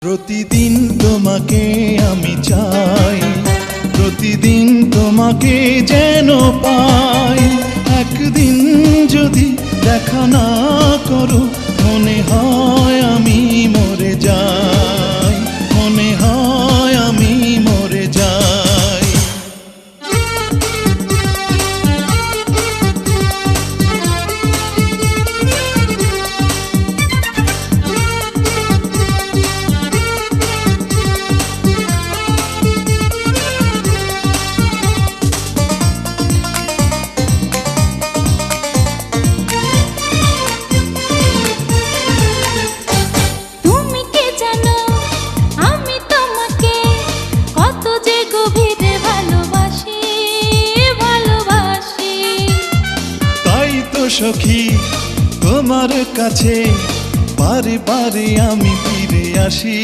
প্রতিদিন তোমাকে আমি চাই, প্রতিদিন তোমাকে যেন পাই। একদিন যদি দেখা না করো, মনে হয় আমি মরে যাই, মনে হয় আমি মরে যাই। সখী তোমার কাছে বারে বারে আমি ফিরে আসি।